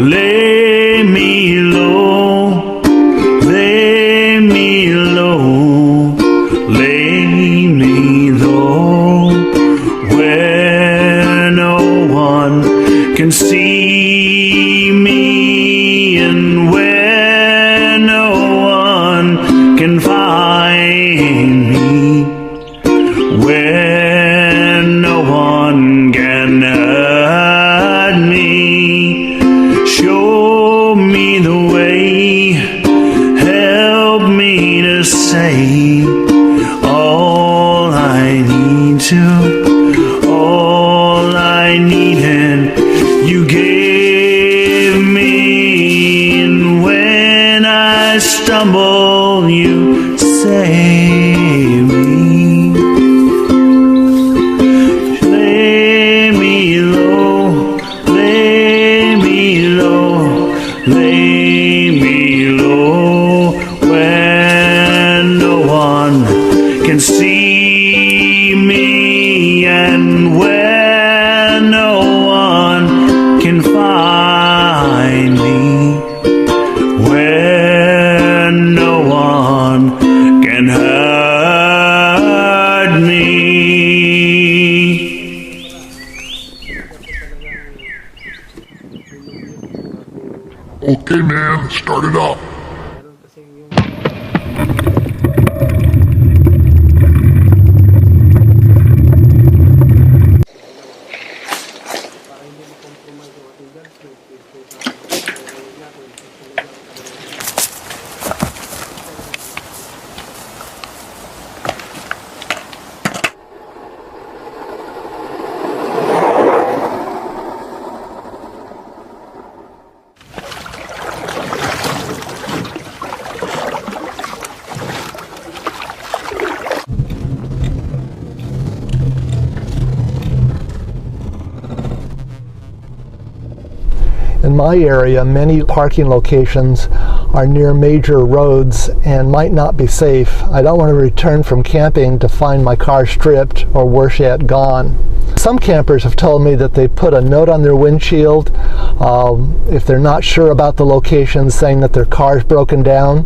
Lay me low, lay me low, lay me low, where no one can see me and where no one can find me, where no one can hurt me. Show me the way, help me to say all I need to, all I need, and you gave me. And when I stumble, you save me. Lay me low, lay me low, lay me low, where no one can see me and where no one can find me, where no one can hurt me. Okay, man, start it up. In my area, many parking locations are near major roads and might not be safe. I don't want to return from camping to find my car stripped or worse yet, gone. Some campers have told me that they put a note on their windshield if they're not sure about the location, saying that their car's broken down.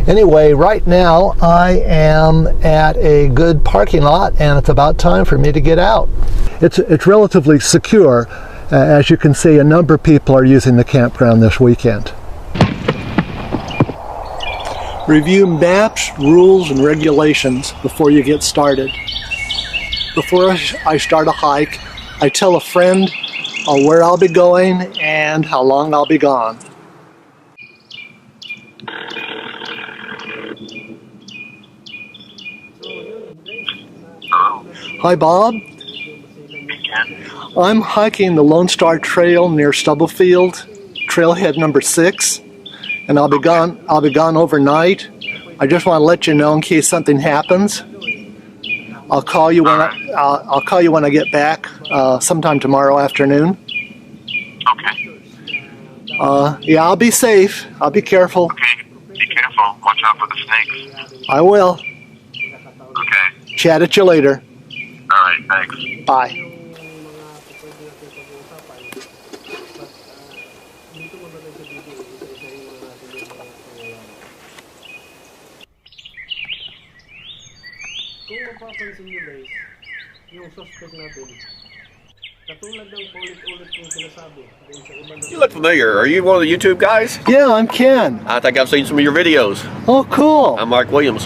Anyway, right now I am at a good parking lot and it's about time for me to get out. It's relatively secure. As you can see, a number of people are using the campground this weekend. Review maps, rules, and regulations before you get started. Before I start a hike, I tell a friend where I'll be going and how long I'll be gone. Hi, Bob. I'm hiking the Lone Star Trail near Stubblefield, trailhead number 6, and I'll be gone overnight. I just want to let you know in case something happens. I'll call you when I'll call you when I get back sometime tomorrow afternoon. Okay. Yeah, I'll be safe. I'll be careful. Okay. Be careful. Watch out for the snakes. I will. Okay. Chat at you later. All right. Thanks. Bye. Kung mapapansin nyo guys, yung suspect natin, katulad ng paulit-ulit yung sinasabi dun sa iba na... You look familiar. Are you one of the YouTube guys? Yeah, I'm Ken. I think I've seen some of your videos. Oh, cool. I'm Mike Williams.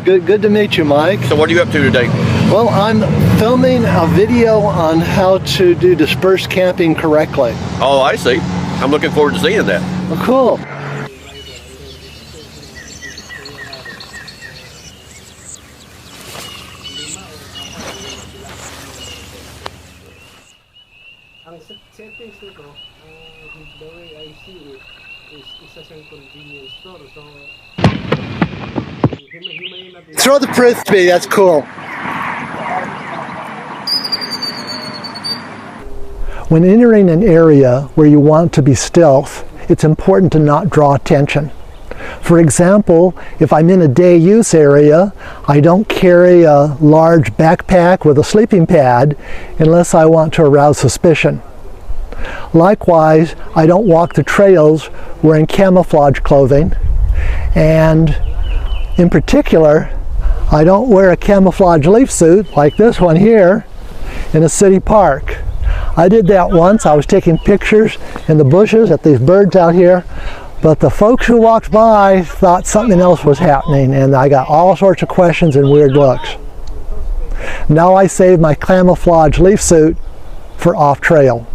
Good to meet you, Mike. So what are you up to today? Well, I'm filming a video on how to do dispersed camping correctly. Oh, I see. I'm looking forward to seeing that. Oh, cool. Ang settings nito, the way I see it, is isa siyang convenience store. So, himay-himayin natin. Throw the frisbee, that's cool. When entering an area where you want to be stealth, it's important to not draw attention. For example, if I'm in a day use area, I don't carry a large backpack with a sleeping pad unless I want to arouse suspicion. Likewise, I don't walk the trails wearing camouflage clothing, and in particular, I don't wear a camouflage leaf suit like this one here in a city park. I did that once. I was taking pictures in the bushes at these birds out here, but the folks who walked by thought something else was happening, and I got all sorts of questions and weird looks. Now I save my camouflage leaf suit for off-trail.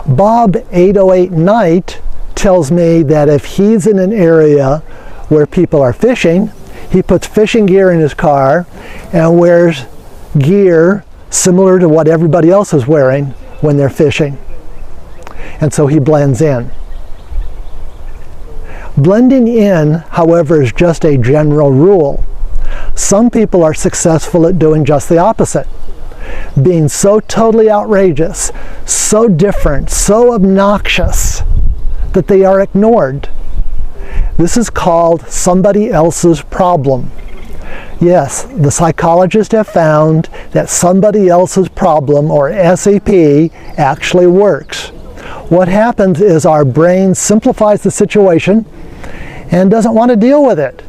Bob 808 Knight tells me that if he's in an area where people are fishing, he puts fishing gear in his car and wears gear similar to what everybody else is wearing when they're fishing. And so he blends in. Blending in, however, is just a general rule. Some people are successful at doing just the opposite. Being so totally outrageous, so different, so obnoxious that they are ignored. This is called somebody else's problem. Yes, the psychologists have found that somebody else's problem, or SEP, actually works. What happens is our brain simplifies the situation and doesn't want to deal with it.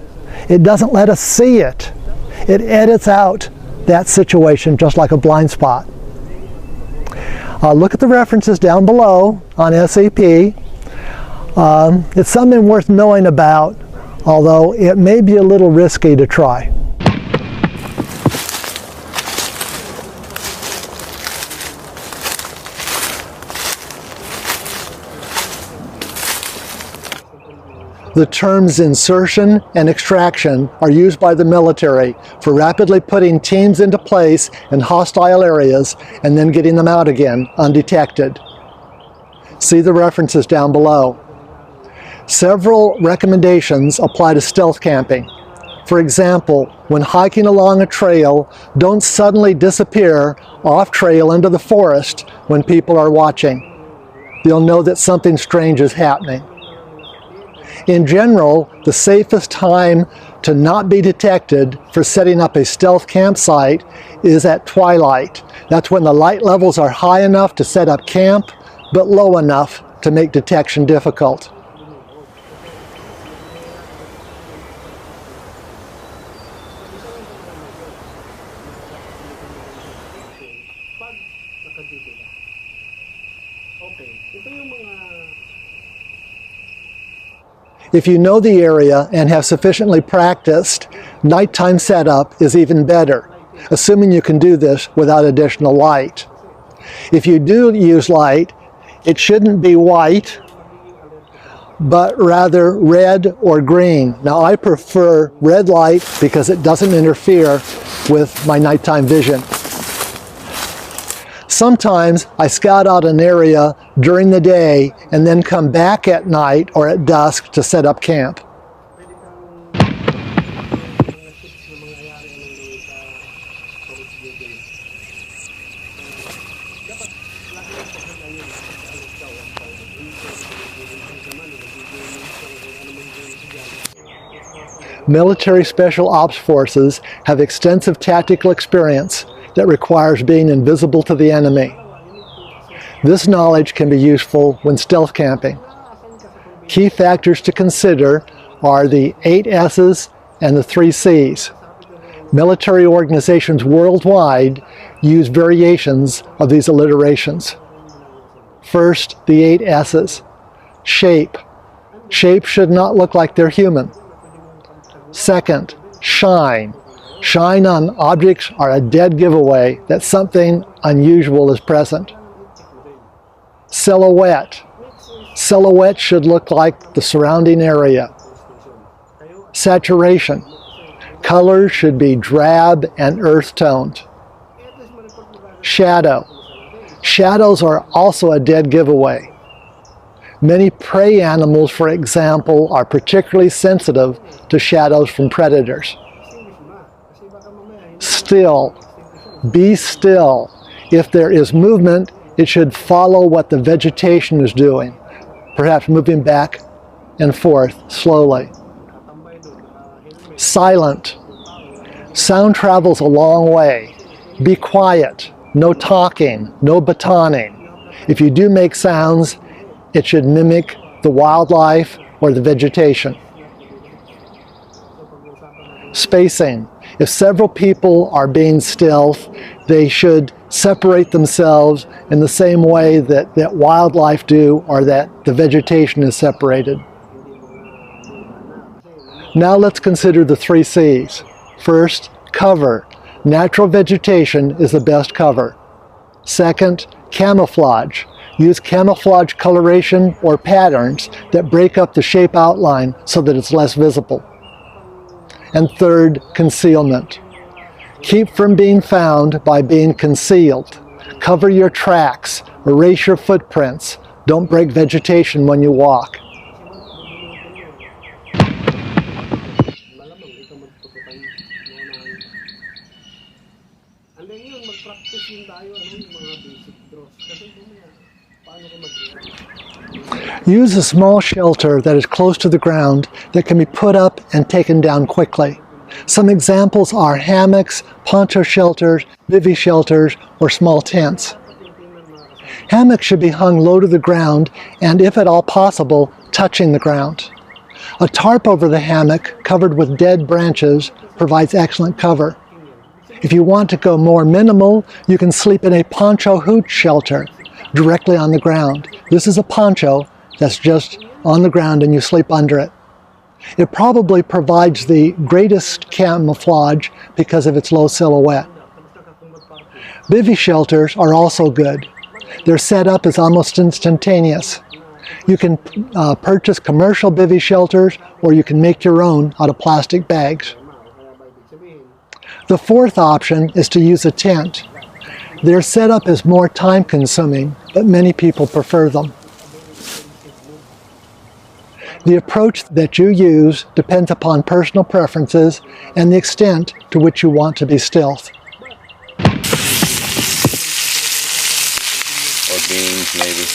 It doesn't let us see it. It edits out that situation just like a blind spot. Look at the references down below on SEP. It's something worth knowing about, although it may be a little risky to try. The terms insertion and extraction are used by the military for rapidly putting teams into place in hostile areas and then getting them out again undetected. See the references down below. Several recommendations apply to stealth camping. For example, when hiking along a trail, don't suddenly disappear off trail into the forest when people are watching. You'll know that something strange is happening. In general, the safest time to not be detected for setting up a stealth campsite is at twilight. That's when the light levels are high enough to set up camp, but low enough to make detection difficult. Pag nakadito ka, okay, ito yung mga If you know the area and have sufficiently practiced, nighttime setup is even better, assuming you can do this without additional light. If you do use light, it shouldn't be white, but rather red or green. Now I prefer red light because it doesn't interfere with my nighttime vision. Sometimes I scout out an area during the day and then come back at night or at dusk to set up camp. Military Special Ops Forces have extensive tactical experience that requires being invisible to the enemy. This knowledge can be useful when stealth camping. Key factors to consider are the 8 S's and the 3 C's. Military organizations worldwide use variations of these alliterations. First, the 8 S's. Shape. Shape should not look like they're human. Second, shine. Shine on objects are a dead giveaway that something unusual is present. Silhouette. Silhouette should look like the surrounding area. Saturation. Colors should be drab and earth-toned. Shadow. Shadows are also a dead giveaway. Many prey animals, for example, are particularly sensitive to shadows from predators. Still. Be still. If there is movement, it should follow what the vegetation is doing, perhaps moving back and forth slowly. Silent. Sound travels a long way. Be quiet. No talking. No batoning. If you do make sounds, it should mimic the wildlife or the vegetation. Spacing. If several people are being stealth, they should separate themselves in the same way that wildlife do, or that the vegetation is separated. Now let's consider the 3 C's. First, cover. Natural vegetation is the best cover. Second, camouflage. Use camouflage coloration or patterns that break up the shape outline so that it's less visible. And third, concealment. Keep from being found by being concealed. Cover your tracks, erase your footprints. Don't break vegetation when you walk. Malamang ikaw magtutukan mo na. And then yun, mag-practice yun tayo, yung mga basic draws. Kasi paano ko mag-draw? Use a small shelter that is close to the ground that can be put up and taken down quickly. Some examples are hammocks, poncho shelters, bivvy shelters, or small tents. Hammocks should be hung low to the ground and, if at all possible, touching the ground. A tarp over the hammock covered with dead branches provides excellent cover. If you want to go more minimal, you can sleep in a poncho hooch shelter directly on the ground. This is a poncho that's just on the ground and you sleep under it. It probably provides the greatest camouflage because of its low silhouette. Bivvy shelters are also good. Their setup is almost instantaneous. You can purchase commercial bivvy shelters, or you can make your own out of plastic bags. The fourth option is to use a tent. Their setup is more time-consuming, but many people prefer them. The approach that you use depends upon personal preferences and the extent to which you want to be stealth. Or beans, maybe.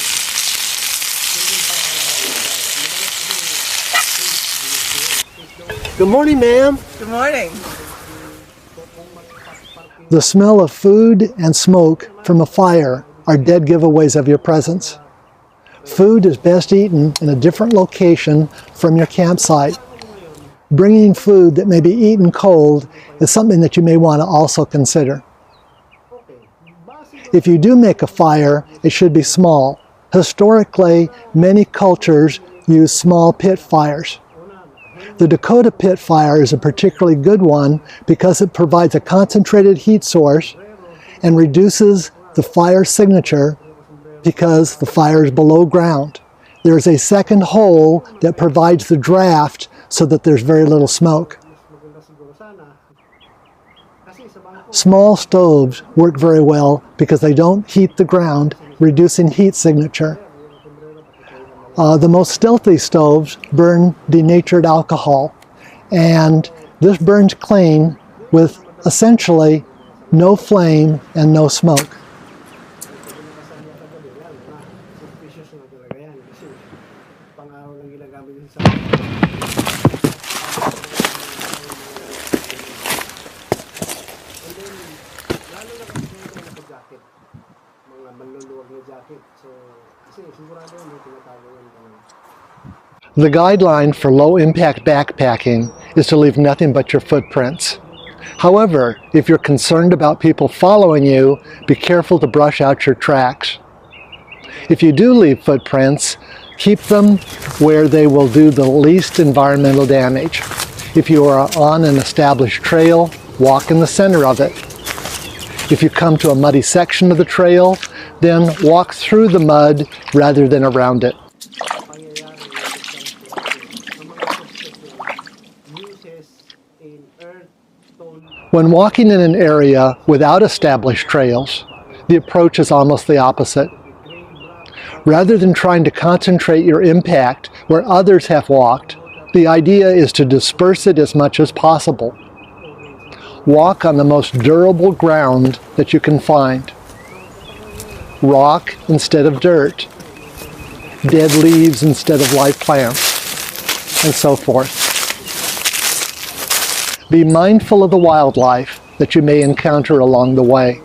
Good morning, ma'am. Good morning. The smell of food and smoke from a fire are dead giveaways of your presence. Food is best eaten in a different location from your campsite. Bringing food that may be eaten cold is something that you may want to also consider. If you do make a fire, it should be small. Historically, many cultures use small pit fires. The Dakota pit fire is a particularly good one because it provides a concentrated heat source and reduces the fire signature because the fire is below ground. There is a second hole that provides the draft so that there's very little smoke. Small stoves work very well because they don't heat the ground, reducing heat signature. The most stealthy stoves burn denatured alcohol, and this burns clean with essentially no flame and no smoke. The guideline for low-impact backpacking is to leave nothing but your footprints. However, if you're concerned about people following you, be careful to brush out your tracks. If you do leave footprints, keep them where they will do the least environmental damage. If you are on an established trail, walk in the center of it. If you come to a muddy section of the trail, then walk through the mud rather than around it. When walking in an area without established trails, the approach is almost the opposite. Rather than trying to concentrate your impact where others have walked, the idea is to disperse it as much as possible. Walk on the most durable ground that you can find. Rock instead of dirt. Dead leaves instead of live plants. and so forth. Be mindful of the wildlife that you may encounter along the way.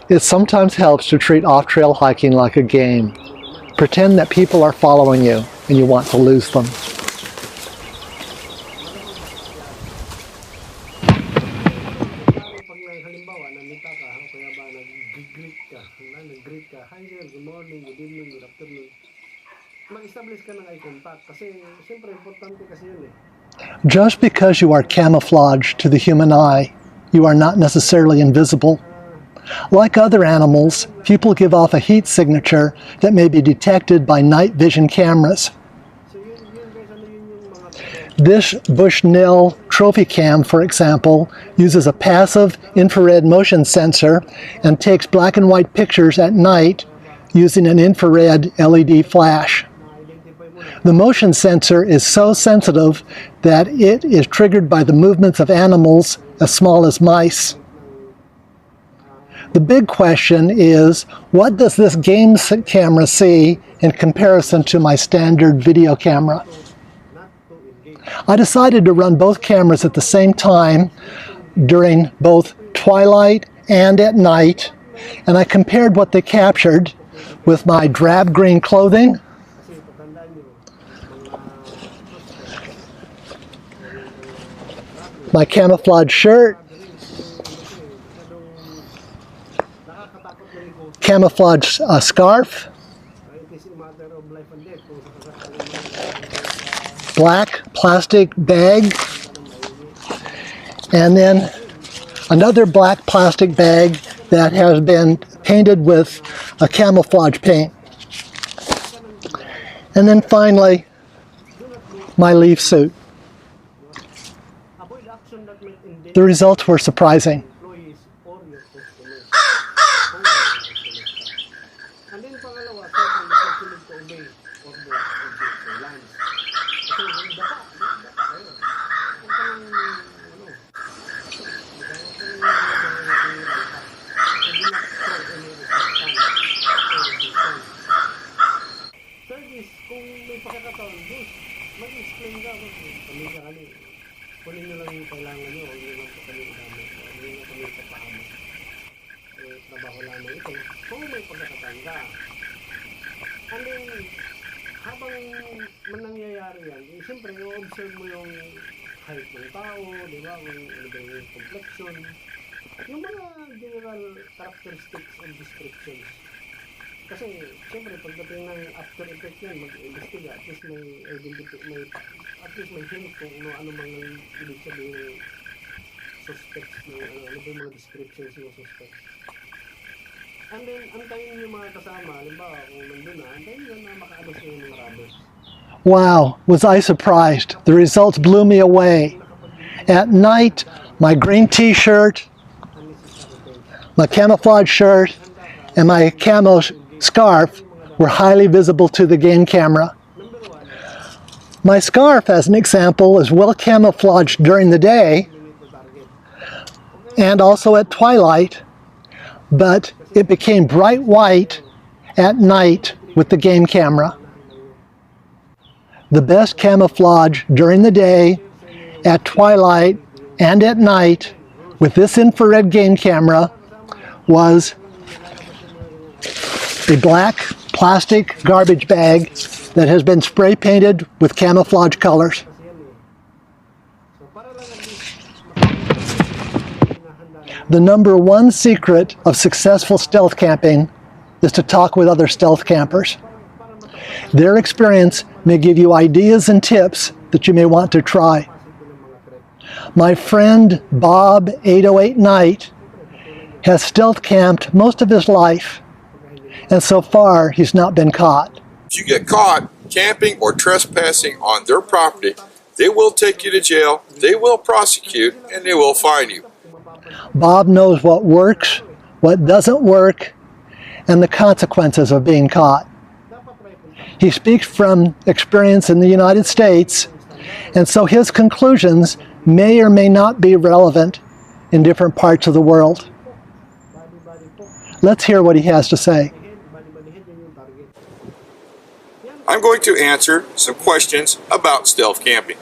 It sometimes helps to treat off-trail hiking like a game. Pretend that people are following you and you want to lose them. Halimbawa, namita ka, kaya ba nag-greet ka, nag-greet ka, hi sir, good morning, good evening, good afternoon. Mag-establish ka ng eye contact kasi siyempre importante kasi yun eh. Just because you are camouflaged to the human eye, you are not necessarily invisible. Like other animals, people give off a heat signature that may be detected by night vision cameras. So yun guys, ano yun yung mga This Bushnell trophy cam, for example, uses a passive infrared motion sensor and takes black and white pictures at night using an infrared LED flash. na-identify mo na. The motion sensor is so sensitive that it is triggered by the movements of animals as small as mice. The big question is, what does this game camera see in comparison to my standard video camera? Not to engage. I decided to run both cameras at the same time during both twilight and at night, and I compared what they captured with my drab green clothing, Kasi patandaan nyo, mga my camouflage shirt, nakakatakot na rin kung camouflage scarf, it is a matter of life and death kung sakasakaling black plastic bag, and then another black plastic bag that has been painted with a camouflage paint. And then finally, my leaf suit. avoid action that might endanger The results were surprising. employees or your customers. And then pangalawa, second, is to obey orders of the lands. Kasi yung dapa, ayun. Huwag ka nang, ano, third is, kung may pagkakataon, just mag-explain ka. Pamilya kami. Kunin nyo lang yung kailangan nyo. Huwag nyo lang po kami gamit. Huwag nyo lang kami papahamak. Trabaho lamang ito. Kung may pagkakataon ka. And then, habang nangyayari yan, siyempre, i-observe mo yung height ng tao, di ba? Kung ano ba yung complexion. Yung mga general characteristics and descriptions. Kasi, siyempre, pagdating ng after effect yan, mag-investiga, at least may at least may hint kung ano mang ibig sabihin ng suspects, ano ba yung mga descriptions ng suspects. And then, antayin yung mga kasama, halimbawa, kung nandun na, antayin yun na makaalis yung mga rabbits. Wow, was I surprised. The results blew me away. At night, my green t-shirt, my camouflage shirt, and my camo scarf were highly visible to the game camera. My scarf, as an example, is well camouflaged during the day and also at twilight, but it became bright white at night with the game camera. The best camouflage during the day, at twilight, and at night with this infrared game camera was a black plastic garbage bag that has been spray painted with camouflage colors. So, para lang at least, The number one secret of successful stealth camping is to talk with other stealth campers. Their experience may give you ideas and tips that you may want to try. My friend Bob 808 Knight has stealth camped most of his life, and so far he's not been caught. If you get caught camping or trespassing on their property, they will take you to jail, they will prosecute, and they will fine you. Bob knows what works, what doesn't work, and the consequences of being caught. He speaks from experience in the United States, and so his conclusions may or may not be relevant in different parts of the world. Let's hear what he has to say. bali-balihin yun yung target. I'm going to answer some questions about stealth camping.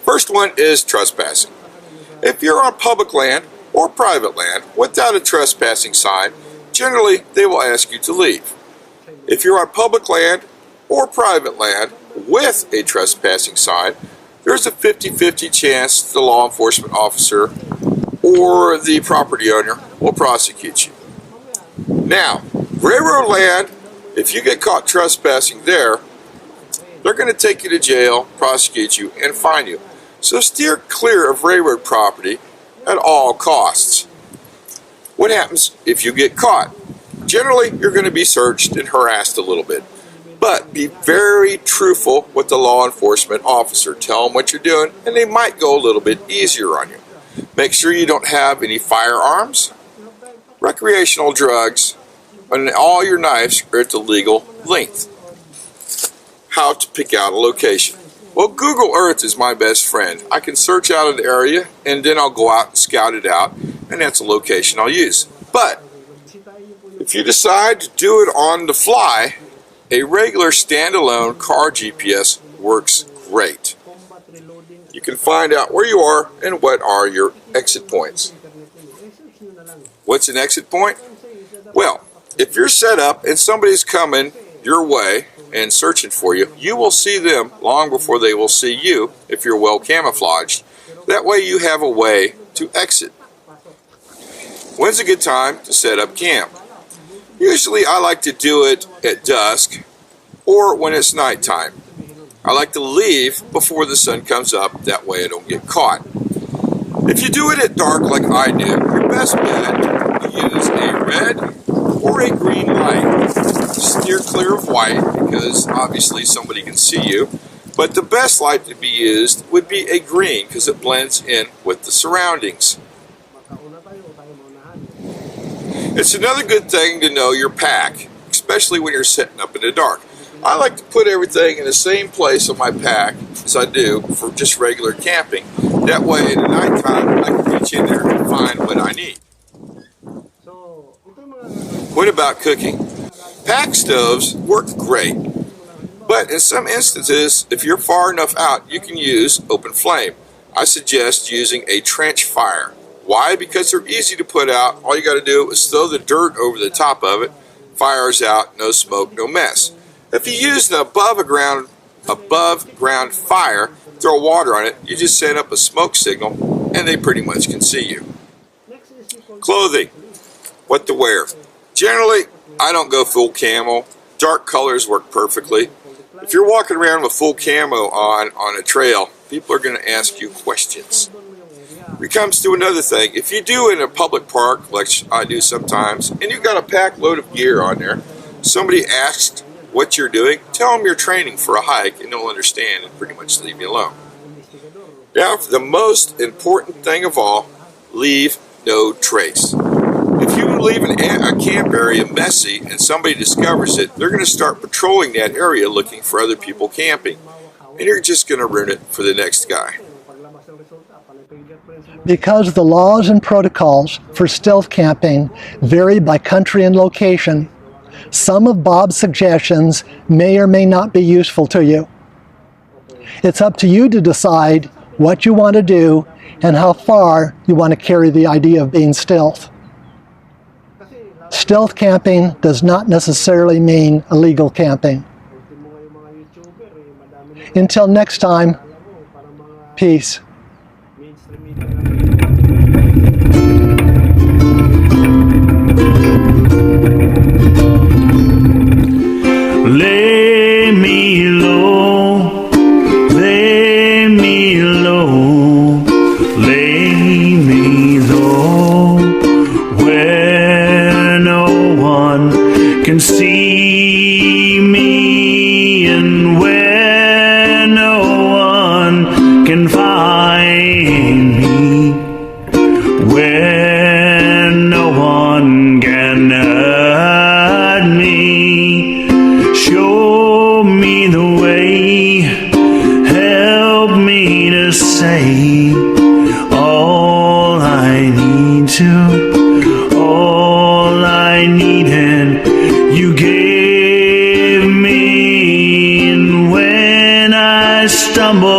First one is trespassing. If you're on public land or private land without a trespassing sign, generally they will ask you to leave. If you're on public land or private land with a trespassing sign, there's a 50-50 chance the law enforcement officer or the property owner will prosecute you. Now, railroad land, if you get caught trespassing there, they're going to take you to jail, prosecute you, and fine you. So steer clear of railroad property at all costs. What happens if you get caught? Generally, you're going to be searched and harassed a little bit. But be very truthful with the law enforcement officer. Tell them what you're doing, and they might go a little bit easier on you. Make sure you don't have any firearms, recreational drugs, and all your knives are at the legal length. How to pick out a location. Well, Google Earth is my best friend. I can search out an area, and then I'll go out and scout it out, and that's a location I'll use. But if you decide to do it on the fly, a regular standalone car GPS works great. You can find out where you are and what are your exit points. What's an exit point? Well, if you're set up and somebody's coming your way and searching for you, you will see them long before they will see you if you're well camouflaged. That way you have a way to exit. When's a good time to set up camp? Usually I like to do it at dusk or when it's nighttime. I like to leave before the sun comes up, that way I don't get caught. If you do it at dark like I do, your best bet to use a red or a green light. Steer clear of white because obviously somebody can see you, but the best light to be used would be a green because it blends in with the surroundings. It's another good thing to know your pack, especially when you're setting up in the dark. I like to put everything in the same place on my pack as I do for just regular camping. That way in the nighttime I can reach in there and find what I need. What about cooking? Pack stoves work great, but in some instances, if you're far enough out, you can use open flame. I suggest using a trench fire. Why? Because they're easy to put out. All you got to do is throw the dirt over the top of it. Fire's out, no smoke, no mess. If you use an above ground fire, throw water on it, you just set up a smoke signal, and they pretty much can see you. Clothing. What to wear? Generally, I don't go full camo. Dark colors work perfectly. If you're walking around with full camo on a trail, people are going to ask you questions. It comes to another thing. If you do in a public park, like I do sometimes, and you've got a pack load of gear on there, somebody asks what you're doing, tell them you're training for a hike, and they'll understand and pretty much leave you alone. Now, the most important thing of all, leave no trace. If you leave a camp area messy and somebody discovers it, they're going to start patrolling that area looking for other people camping. And you're just going to ruin it for the next guy. Because the laws and protocols for stealth camping vary by country and location, some of Bob's suggestions may or may not be useful to you. It's up to you to decide what you want to do and how far you want to carry the idea of being stealth. Stealth camping does not necessarily mean illegal camping. Until next time, peace. Lay me low, lay me low, lay me low, where no one can see me and where no one can find me, where no one can hurt me. Show me the way, help me to say all I need to, all I need, and you gave me stumble